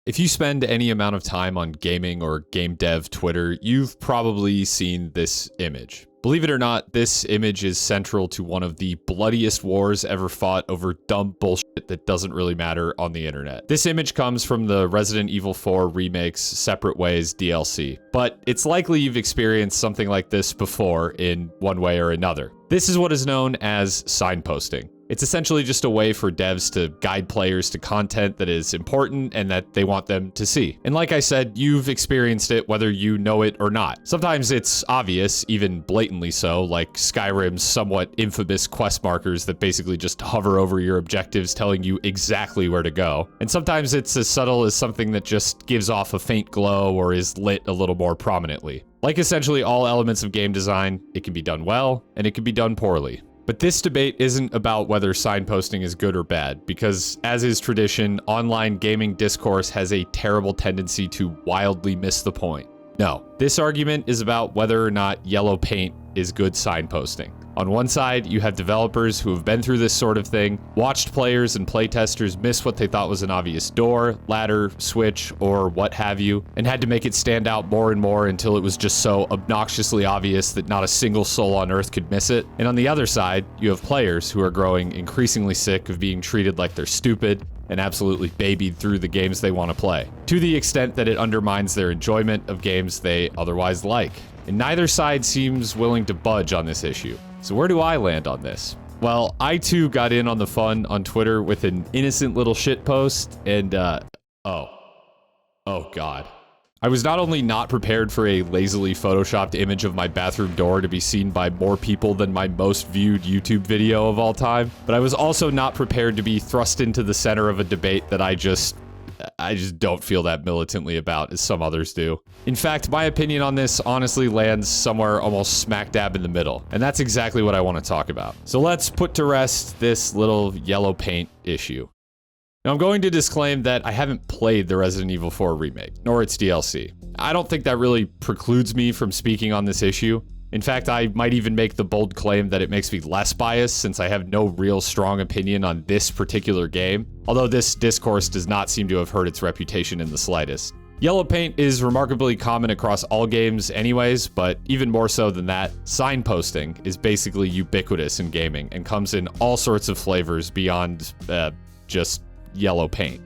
If you spend any amount of time on gaming or game dev Twitter, you've probably seen this image. Believe it or not, this image is central to one of the bloodiest wars ever fought over dumb bullshit that doesn't really matter on the internet. This image comes from the Resident Evil 4 Remake's Separate Ways DLC, but it's likely you've experienced something like this before in one way or another. This is what is known as signposting. It's essentially just a way for devs to guide players to content that is important and that they want them to see. And like I said, you've experienced it whether you know it or not. Sometimes it's obvious, even blatantly so, like Skyrim's somewhat infamous quest markers that basically just hover over your objectives telling you exactly where to go. And sometimes it's as subtle as something that just gives off a faint glow or is lit a little more prominently. Like essentially all elements of game design, it can be done well and it can be done poorly. But this debate isn't about whether signposting is good or bad, because as is tradition, online gaming discourse has a terrible tendency to wildly miss the point. No, this argument is about whether or not yellow paint is good signposting. On one side, you have developers who have been through this sort of thing, watched players and playtesters miss what they thought was an obvious door, ladder, switch, or what have you, and had to make it stand out more and more until it was just so obnoxiously obvious that not a single soul on Earth could miss it. And on the other side, you have players who are growing increasingly sick of being treated like they're stupid and absolutely babied through the games they want to play, to the extent that it undermines their enjoyment of games they otherwise like. And neither side seems willing to budge on this issue. So where do I land on this? Well, I too got in on the fun on Twitter with an innocent little shit post, and oh god. I was not only not prepared for a lazily photoshopped image of my bathroom door to be seen by more people than my most viewed YouTube video of all time, but I was also not prepared to be thrust into the center of a debate that I just don't feel that militantly about as some others do. In fact, my opinion on this honestly lands somewhere almost smack dab in the middle, and that's exactly what I want to talk about. So let's put to rest this little yellow paint issue. Now, I'm going to disclaim that I haven't played the Resident Evil 4 Remake, nor its DLC. I don't think that really precludes me from speaking on this issue. In fact, I might even make the bold claim that it makes me less biased since I have no real strong opinion on this particular game, although this discourse does not seem to have hurt its reputation in the slightest. Yellow paint is remarkably common across all games anyways, but even more so than that, signposting is basically ubiquitous in gaming and comes in all sorts of flavors beyond just yellow paint.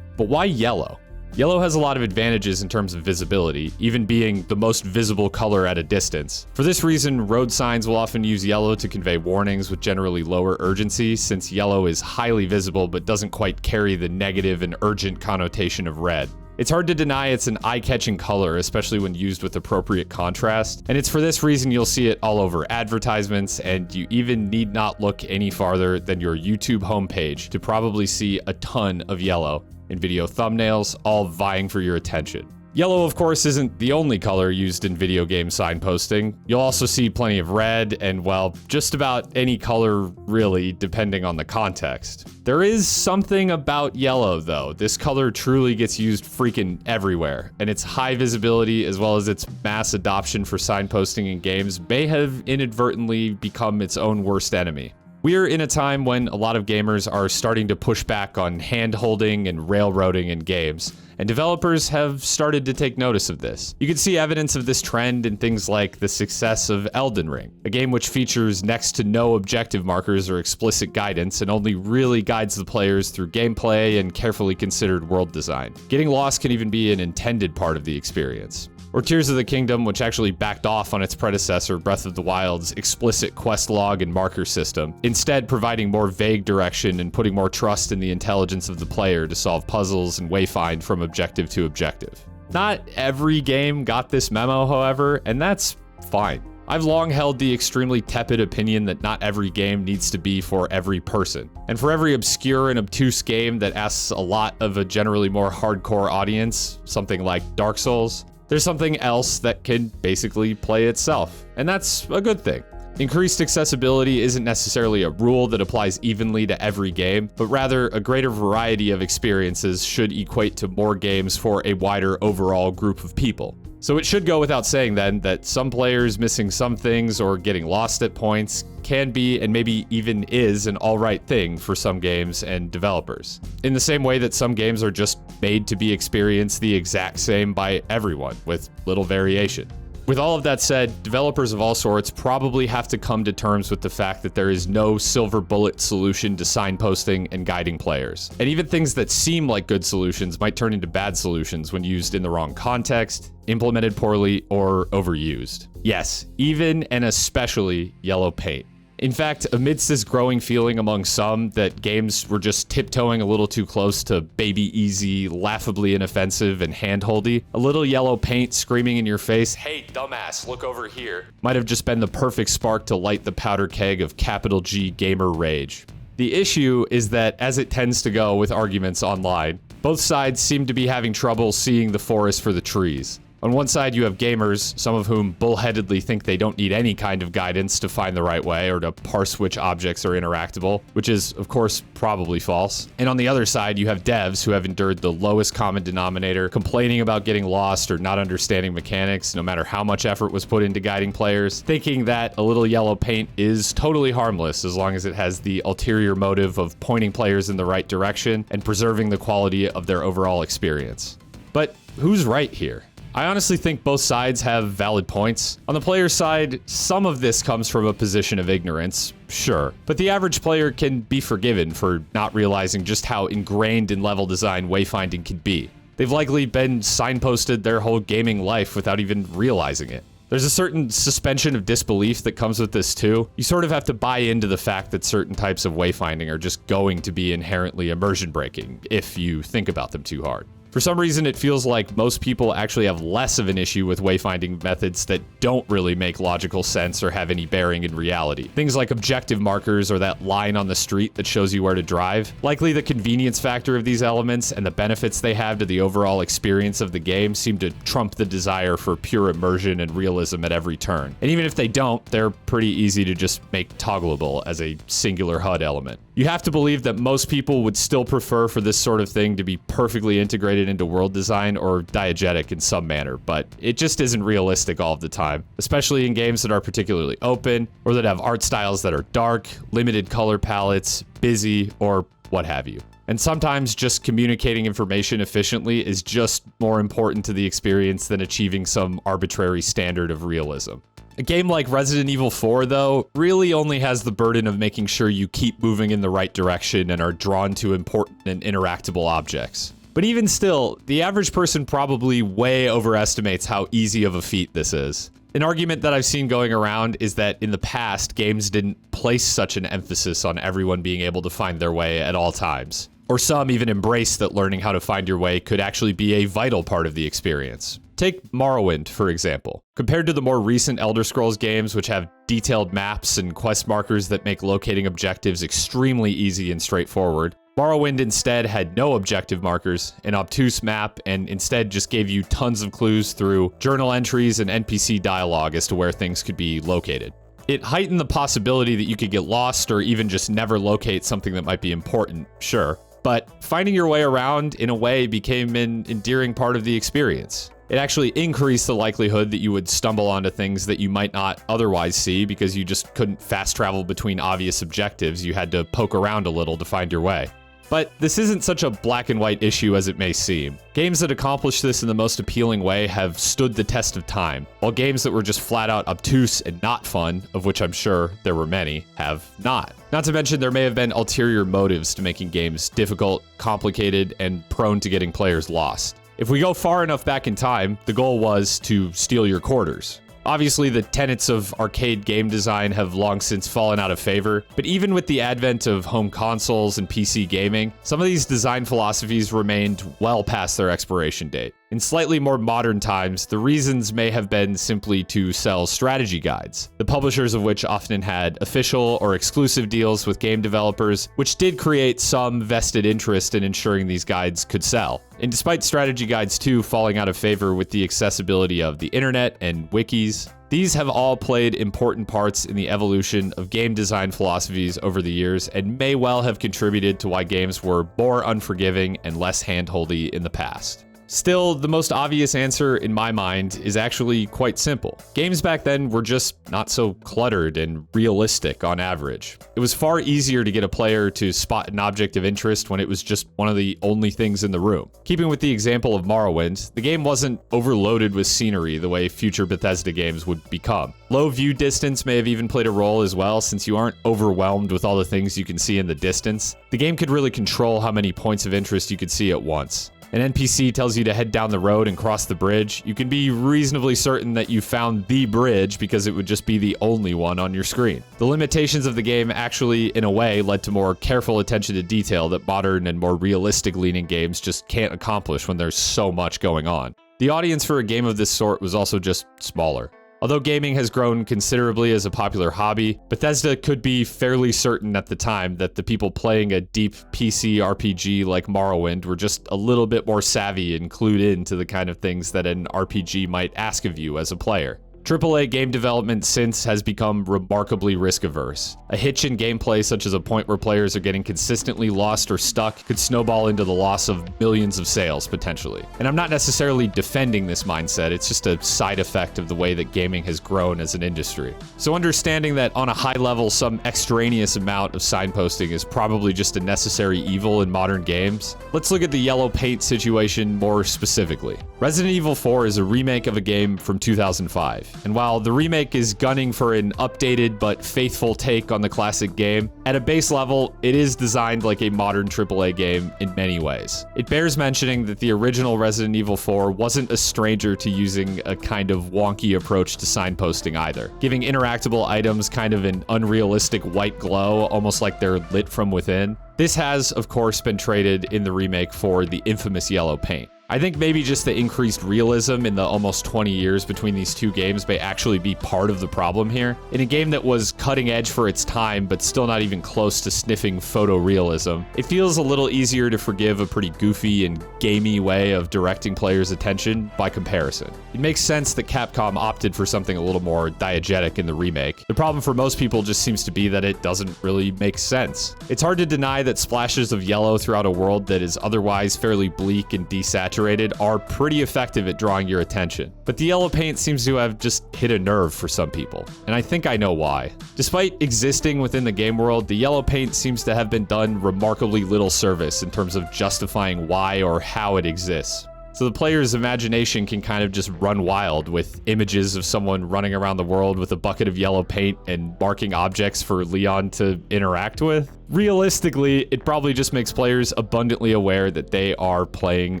But why yellow? Yellow has a lot of advantages in terms of visibility, even being the most visible color at a distance. For this reason, road signs will often use yellow to convey warnings with generally lower urgency, since yellow is highly visible but doesn't quite carry the negative and urgent connotation of red. It's hard to deny it's an eye-catching color, especially when used with appropriate contrast, and it's for this reason you'll see it all over advertisements, and you even need not look any farther than your YouTube homepage to probably see a ton of yellow in video thumbnails, all vying for your attention. Yellow, of course, isn't the only color used in video game signposting. You'll also see plenty of red and, well, just about any color really, depending on the context. There is something about yellow, though. This color truly gets used freaking everywhere, and its high visibility as well as its mass adoption for signposting in games may have inadvertently become its own worst enemy. We're in a time when a lot of gamers are starting to push back on hand-holding and railroading in games, and developers have started to take notice of this. You can see evidence of this trend in things like the success of Elden Ring, a game which features next to no objective markers or explicit guidance and only really guides the players through gameplay and carefully considered world design. Getting lost can even be an intended part of the experience. Or Tears of the Kingdom, which actually backed off on its predecessor, Breath of the Wild's explicit quest log and marker system, instead providing more vague direction and putting more trust in the intelligence of the player to solve puzzles and wayfind from objective to objective. Not every game got this memo, however, and that's fine. I've long held the extremely tepid opinion that not every game needs to be for every person. And for every obscure and obtuse game that asks a lot of a generally more hardcore audience, something like Dark Souls, there's something else that can basically play itself, and that's a good thing. Increased accessibility isn't necessarily a rule that applies evenly to every game, but rather a greater variety of experiences should equate to more games for a wider overall group of people. So it should go without saying then that some players missing some things or getting lost at points can be, and maybe even is, an alright thing for some games and developers. In the same way that some games are just made to be experienced the exact same by everyone, with little variation. With all of that said, developers of all sorts probably have to come to terms with the fact that there is no silver bullet solution to signposting and guiding players. And even things that seem like good solutions might turn into bad solutions when used in the wrong context, implemented poorly, or overused. Yes, even and especially yellow paint. In fact, amidst this growing feeling among some that games were just tiptoeing a little too close to baby easy, laughably inoffensive, and handholdy, a little yellow paint screaming in your face, "Hey, dumbass, look over here," might have just been the perfect spark to light the powder keg of capital G gamer rage. The issue is that, as it tends to go with arguments online, both sides seem to be having trouble seeing the forest for the trees. On one side, you have gamers, some of whom bullheadedly think they don't need any kind of guidance to find the right way or to parse which objects are interactable, which is, of course, probably false. And on the other side, you have devs who have endured the lowest common denominator, complaining about getting lost or not understanding mechanics, no matter how much effort was put into guiding players, thinking that a little yellow paint is totally harmless as long as it has the ulterior motive of pointing players in the right direction and preserving the quality of their overall experience. But who's right here? I honestly think both sides have valid points. On the player side, some of this comes from a position of ignorance, sure, but the average player can be forgiven for not realizing just how ingrained in level design wayfinding can be. They've likely been signposted their whole gaming life without even realizing it. There's a certain suspension of disbelief that comes with this too. You sort of have to buy into the fact that certain types of wayfinding are just going to be inherently immersion breaking if you think about them too hard. For some reason, it feels like most people actually have less of an issue with wayfinding methods that don't really make logical sense or have any bearing in reality. Things like objective markers or that line on the street that shows you where to drive. Likely the convenience factor of these elements and the benefits they have to the overall experience of the game seem to trump the desire for pure immersion and realism at every turn. And even if they don't, they're pretty easy to just make toggleable as a singular HUD element. You have to believe that most people would still prefer for this sort of thing to be perfectly integrated into world design or diegetic in some manner, but it just isn't realistic all of the time, especially in games that are particularly open or that have art styles that are dark, limited color palettes, busy, or what have you. And sometimes just communicating information efficiently is just more important to the experience than achieving some arbitrary standard of realism. A game like Resident Evil 4, though, really only has the burden of making sure you keep moving in the right direction and are drawn to important and interactable objects. But even still, the average person probably way overestimates how easy of a feat this is. An argument that I've seen going around is that in the past, games didn't place such an emphasis on everyone being able to find their way at all times. Or some even embrace that learning how to find your way could actually be a vital part of the experience. Take Morrowind, for example. Compared to the more recent Elder Scrolls games, which have detailed maps and quest markers that make locating objectives extremely easy and straightforward, Morrowind instead had no objective markers, an obtuse map, and instead just gave you tons of clues through journal entries and NPC dialogue as to where things could be located. It heightened the possibility that you could get lost or even just never locate something that might be important, sure, but finding your way around in a way became an endearing part of the experience. It actually increased the likelihood that you would stumble onto things that you might not otherwise see because you just couldn't fast travel between obvious objectives. You had to poke around a little to find your way. But this isn't such a black and white issue as it may seem. Games that accomplish this in the most appealing way have stood the test of time, while games that were just flat out obtuse and not fun, of which I'm sure there were many, have not. Not to mention there may have been ulterior motives to making games difficult, complicated, and prone to getting players lost. If we go far enough back in time, the goal was to steal your quarters. Obviously, the tenets of arcade game design have long since fallen out of favor, but even with the advent of home consoles and PC gaming, some of these design philosophies remained well past their expiration date. In slightly more modern times, the reasons may have been simply to sell strategy guides, the publishers of which often had official or exclusive deals with game developers, which did create some vested interest in ensuring these guides could sell. And despite strategy guides too falling out of favor with the accessibility of the internet and wikis, these have all played important parts in the evolution of game design philosophies over the years and may well have contributed to why games were more unforgiving and less handholdy in the past. Still, the most obvious answer in my mind is actually quite simple. Games back then were just not so cluttered and realistic on average. It was far easier to get a player to spot an object of interest when it was just one of the only things in the room. Keeping with the example of Morrowind, the game wasn't overloaded with scenery the way future Bethesda games would become. Low view distance may have even played a role as well, since you aren't overwhelmed with all the things you can see in the distance. The game could really control how many points of interest you could see at once. An NPC tells you to head down the road and cross the bridge, you can be reasonably certain that you found the bridge because it would just be the only one on your screen. The limitations of the game actually, in a way, led to more careful attention to detail that modern and more realistic-leaning games just can't accomplish when there's so much going on. The audience for a game of this sort was also just smaller. Although gaming has grown considerably as a popular hobby, Bethesda could be fairly certain at the time that the people playing a deep PC RPG like Morrowind were just a little bit more savvy and clued in to the kind of things that an RPG might ask of you as a player. AAA game development since has become remarkably risk-averse. A hitch in gameplay, such as a point where players are getting consistently lost or stuck, could snowball into the loss of millions of sales, potentially. And I'm not necessarily defending this mindset, it's just a side effect of the way that gaming has grown as an industry. So understanding that on a high level, some extraneous amount of signposting is probably just a necessary evil in modern games, let's look at the yellow paint situation more specifically. Resident Evil 4 is a remake of a game from 2005. And while the remake is gunning for an updated but faithful take on the classic game, at a base level, it is designed like a modern AAA game in many ways. It bears mentioning that the original Resident Evil 4 wasn't a stranger to using a kind of wonky approach to signposting either, giving interactable items kind of an unrealistic white glow, almost like they're lit from within. This has, of course, been traded in the remake for the infamous yellow paint. I think maybe just the increased realism in the almost 20 years between these two games may actually be part of the problem here. In a game that was cutting edge for its time, but still not even close to sniffing photorealism, it feels a little easier to forgive a pretty goofy and gamey way of directing players' attention by comparison. It makes sense that Capcom opted for something a little more diegetic in the remake. The problem for most people just seems to be that it doesn't really make sense. It's hard to deny that splashes of yellow throughout a world that is otherwise fairly bleak and desaturated are pretty effective at drawing your attention. But the yellow paint seems to have just hit a nerve for some people, and I think I know why. Despite existing within the game world, the yellow paint seems to have been done remarkably little service in terms of justifying why or how it exists. So the player's imagination can kind of just run wild with images of someone running around the world with a bucket of yellow paint and marking objects for Leon to interact with. Realistically, it probably just makes players abundantly aware that they are playing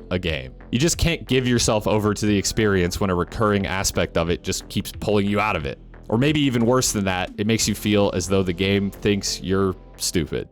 a game. You just can't give yourself over to the experience when a recurring aspect of it just keeps pulling you out of it. Or maybe even worse than that, it makes you feel as though the game thinks you're stupid.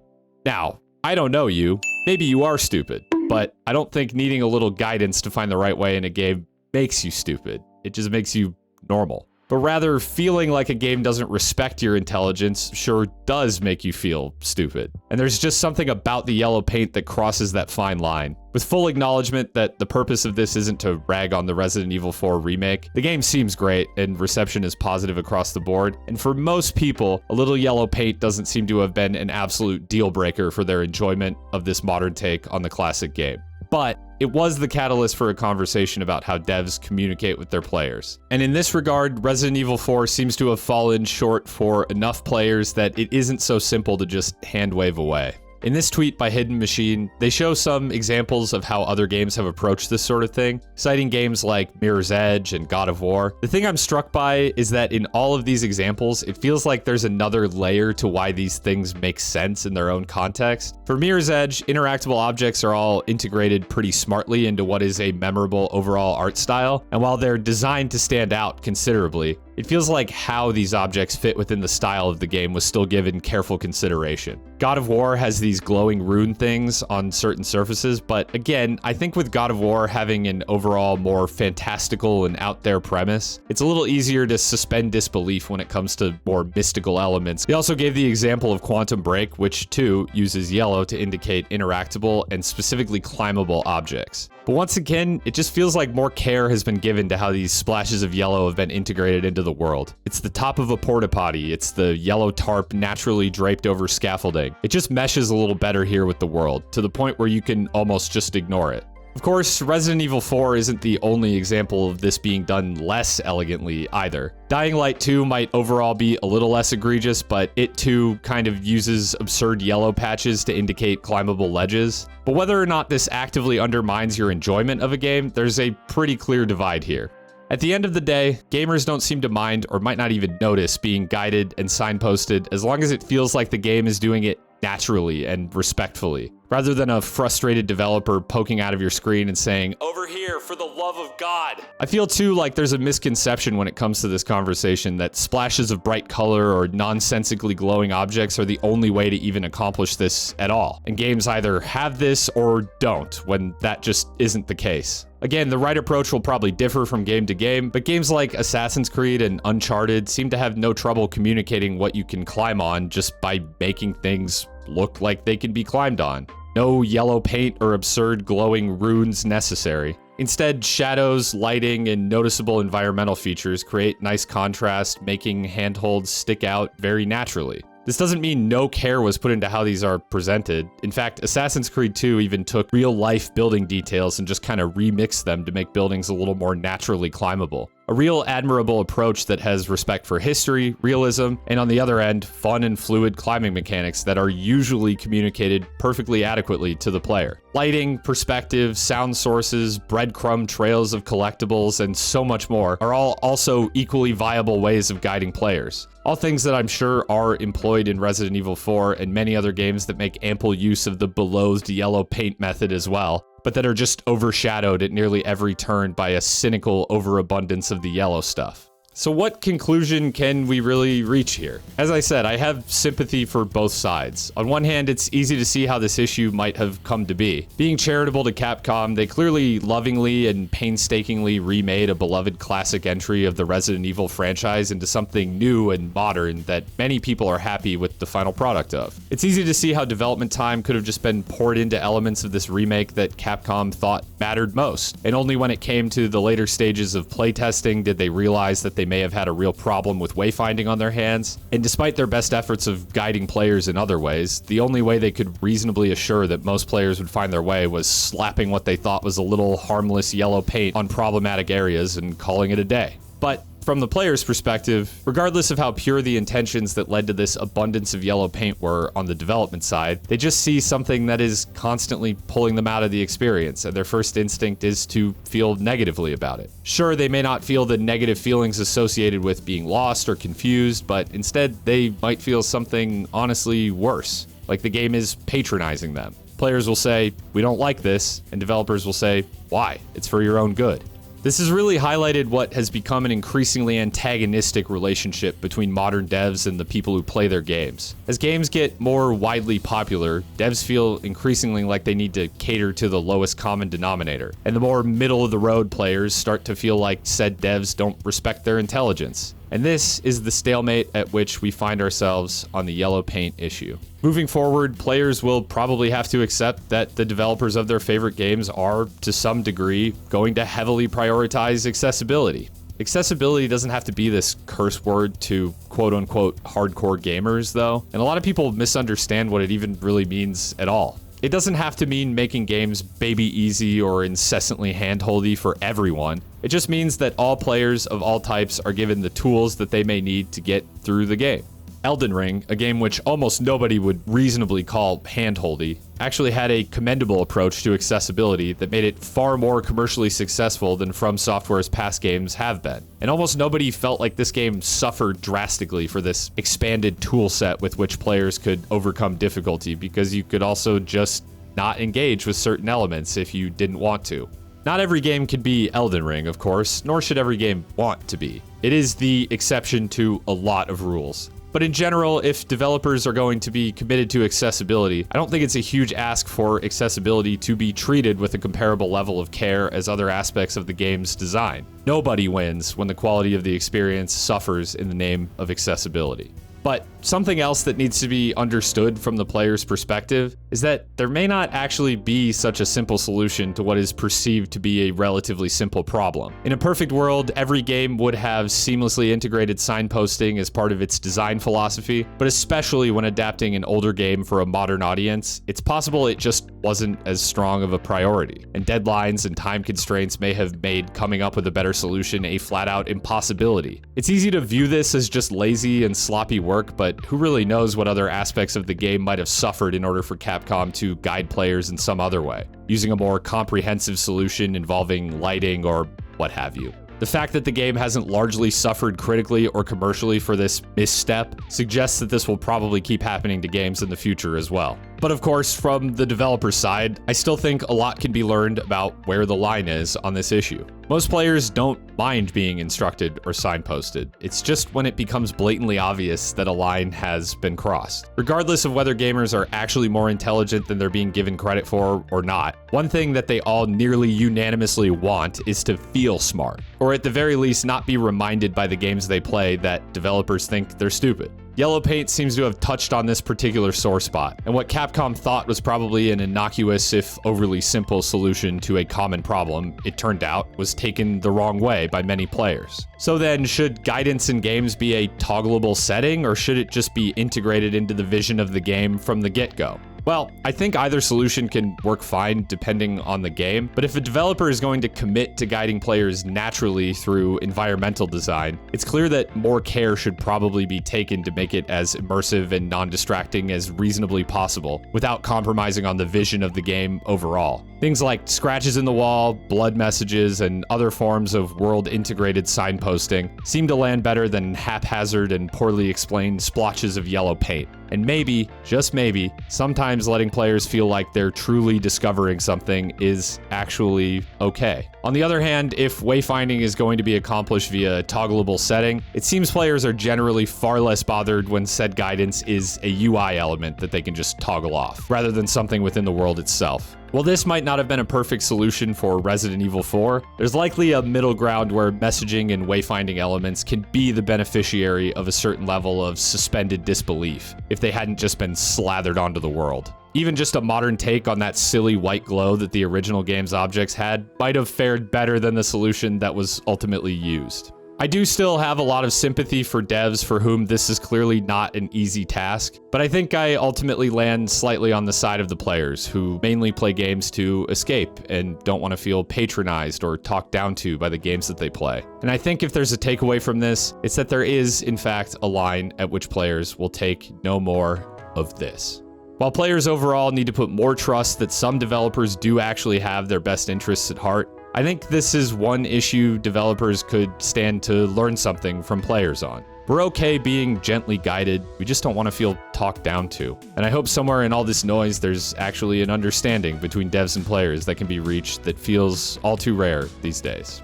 Now, I don't know you. Maybe you are stupid. But I don't think needing a little guidance to find the right way in a game makes you stupid. It just makes you normal. But rather, feeling like a game doesn't respect your intelligence sure does make you feel stupid. And there's just something about the yellow paint that crosses that fine line. With full acknowledgement that the purpose of this isn't to rag on the Resident Evil 4 remake, the game seems great and reception is positive across the board. And for most people, a little yellow paint doesn't seem to have been an absolute deal breaker for their enjoyment of this modern take on the classic game. But it was the catalyst for a conversation about how devs communicate with their players. And in this regard, Resident Evil 4 seems to have fallen short for enough players that it isn't so simple to just hand wave away. In this tweet by Hidden Machine, they show some examples of how other games have approached this sort of thing, citing games like Mirror's Edge and God of War. The thing I'm struck by is that in all of these examples, it feels like there's another layer to why these things make sense in their own context. For Mirror's Edge, interactable objects are all integrated pretty smartly into what is a memorable overall art style, and while they're designed to stand out considerably, it feels like how these objects fit within the style of the game was still given careful consideration. God of War has these glowing rune things on certain surfaces, but again, I think with God of War having an overall more fantastical and out there premise, it's a little easier to suspend disbelief when it comes to more mystical elements. They also gave the example of Quantum Break, which too uses yellow to indicate interactable and specifically climbable objects. But once again, it just feels like more care has been given to how these splashes of yellow have been integrated into the world. It's the top of a porta potty, it's the yellow tarp naturally draped over scaffolding. It just meshes a little better here with the world, to the point where you can almost just ignore it. Of course, Resident Evil 4 isn't the only example of this being done less elegantly either. Dying Light 2 might overall be a little less egregious, but it too kind of uses absurd yellow patches to indicate climbable ledges. But whether or not this actively undermines your enjoyment of a game, there's a pretty clear divide here. At the end of the day, gamers don't seem to mind or might not even notice being guided and signposted as long as it feels like the game is doing it naturally and respectfully, rather than a frustrated developer poking out of your screen and saying, "Over here, for the love of God." I feel too like there's a misconception when it comes to this conversation that splashes of bright color or nonsensically glowing objects are the only way to even accomplish this at all. And games either have this or don't, when that just isn't the case. Again, the right approach will probably differ from game to game, but games like Assassin's Creed and Uncharted seem to have no trouble communicating what you can climb on just by making things look like they can be climbed on. No yellow paint or absurd glowing runes necessary. Instead, shadows, lighting, and noticeable environmental features create nice contrast, making handholds stick out very naturally. This doesn't mean no care was put into how these are presented. In fact, Assassin's Creed 2 even took real-life building details and just kind of remixed them to make buildings a little more naturally climbable. A real admirable approach that has respect for history, realism, and on the other end, fun and fluid climbing mechanics that are usually communicated perfectly adequately to the player. Lighting, perspective, sound sources, breadcrumb trails of collectibles, and so much more are all also equally viable ways of guiding players. All things that I'm sure are employed in Resident Evil 4 and many other games that make ample use of the beloathed yellow paint method as well, but that are just overshadowed at nearly every turn by a cynical overabundance of the yellow stuff. So what conclusion can we really reach here? As I said, I have sympathy for both sides. On one hand, it's easy to see how this issue might have come to be. Being charitable to Capcom, they clearly lovingly and painstakingly remade a beloved classic entry of the Resident Evil franchise into something new and modern that many people are happy with the final product of. It's easy to see how development time could have just been poured into elements of this remake that Capcom thought mattered most. And only when it came to the later stages of playtesting did they realize that they may have had a real problem with wayfinding on their hands. And despite their best efforts of guiding players in other ways, the only way they could reasonably assure that most players would find their way was slapping what they thought was a little harmless yellow paint on problematic areas and calling it a day. But from the player's perspective, regardless of how pure the intentions that led to this abundance of yellow paint were on the development side, they just see something that is constantly pulling them out of the experience, and their first instinct is to feel negatively about it. Sure, they may not feel the negative feelings associated with being lost or confused, but instead they might feel something honestly worse, like the game is patronizing them. Players will say, "We don't like this," and developers will say, "Why? It's for your own good." This has really highlighted what has become an increasingly antagonistic relationship between modern devs and the people who play their games. As games get more widely popular, devs feel increasingly like they need to cater to the lowest common denominator, and the more middle-of-the-road players start to feel like said devs don't respect their intelligence. And this is the stalemate at which we find ourselves on the yellow paint issue. Moving forward, players will probably have to accept that the developers of their favorite games are, to some degree, going to heavily prioritize accessibility. Accessibility doesn't have to be this curse word to quote-unquote hardcore gamers, though, and a lot of people misunderstand what it even really means at all. It doesn't have to mean making games baby easy or incessantly handholdy for everyone. It just means that all players of all types are given the tools that they may need to get through the game. Elden Ring, a game which almost nobody would reasonably call handholdy, actually had a commendable approach to accessibility that made it far more commercially successful than From Software's past games have been. And almost nobody felt like this game suffered drastically for this expanded tool set with which players could overcome difficulty, because you could also just not engage with certain elements if you didn't want to. Not every game can be Elden Ring, of course, nor should every game want to be. It is the exception to a lot of rules. But in general, if developers are going to be committed to accessibility, I don't think it's a huge ask for accessibility to be treated with a comparable level of care as other aspects of the game's design. Nobody wins when the quality of the experience suffers in the name of accessibility. But something else that needs to be understood from the player's perspective is that there may not actually be such a simple solution to what is perceived to be a relatively simple problem. In a perfect world, every game would have seamlessly integrated signposting as part of its design philosophy, but especially when adapting an older game for a modern audience, it's possible it just wasn't as strong of a priority, and deadlines and time constraints may have made coming up with a better solution a flat-out impossibility. It's easy to view this as just lazy and sloppy work, but who really knows what other aspects of the game might have suffered in order for Capcom to guide players in some other way, using a more comprehensive solution involving lighting or what have you. The fact that the game hasn't largely suffered critically or commercially for this misstep suggests that this will probably keep happening to games in the future as well. But of course, from the developer side, I still think a lot can be learned about where the line is on this issue. Most players don't mind being instructed or signposted. It's just when it becomes blatantly obvious that a line has been crossed. Regardless of whether gamers are actually more intelligent than they're being given credit for or not, one thing that they all nearly unanimously want is to feel smart, or at the very least not be reminded by the games they play that developers think they're stupid. Yellow Paint seems to have touched on this particular sore spot, and what Capcom thought was probably an innocuous, if overly simple, solution to a common problem, it turned out, was taken the wrong way by many players. So then, should guidance in games be a toggleable setting, or should it just be integrated into the vision of the game from the get-go? Well, I think either solution can work fine depending on the game, but if a developer is going to commit to guiding players naturally through environmental design, it's clear that more care should probably be taken to make it as immersive and non-distracting as reasonably possible, without compromising on the vision of the game overall. Things like scratches in the wall, blood messages, and other forms of world-integrated signposting seem to land better than haphazard and poorly explained splotches of yellow paint. And maybe, just maybe, sometimes letting players feel like they're truly discovering something is actually okay. On the other hand, if wayfinding is going to be accomplished via a toggleable setting, it seems players are generally far less bothered when said guidance is a UI element that they can just toggle off, rather than something within the world itself. While this might not have been a perfect solution for Resident Evil 4, there's likely a middle ground where messaging and wayfinding elements can be the beneficiary of a certain level of suspended disbelief, if they hadn't just been slathered onto the world. Even just a modern take on that silly white glow that the original game's objects had might have fared better than the solution that was ultimately used. I do still have a lot of sympathy for devs for whom this is clearly not an easy task, but I think I ultimately land slightly on the side of the players who mainly play games to escape and don't want to feel patronized or talked down to by the games that they play. And I think if there's a takeaway from this, it's that there is, in fact, a line at which players will take no more of this. While players overall need to put more trust that some developers do actually have their best interests at heart, I think this is one issue developers could stand to learn something from players on. We're okay being gently guided, we just don't want to feel talked down to. And I hope somewhere in all this noise there's actually an understanding between devs and players that can be reached that feels all too rare these days.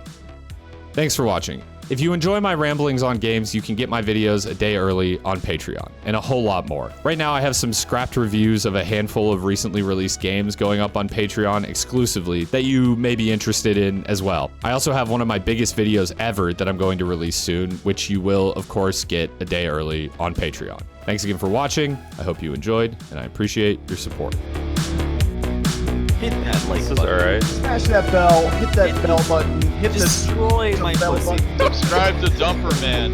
Thanks for watching. If you enjoy my ramblings on games, you can get my videos a day early on Patreon, and a whole lot more. Right now, I have some scrapped reviews of a handful of recently released games going up on Patreon exclusively that you may be interested in as well. I also have one of my biggest videos ever that I'm going to release soon, which you will, of course, get a day early on Patreon. Thanks again for watching. I hope you enjoyed, and I appreciate your support. Hit that like This is button. alright. Smash that bell, hit that bell button, hit this Destroy my bell pussy. button. Subscribe to Dumper Man.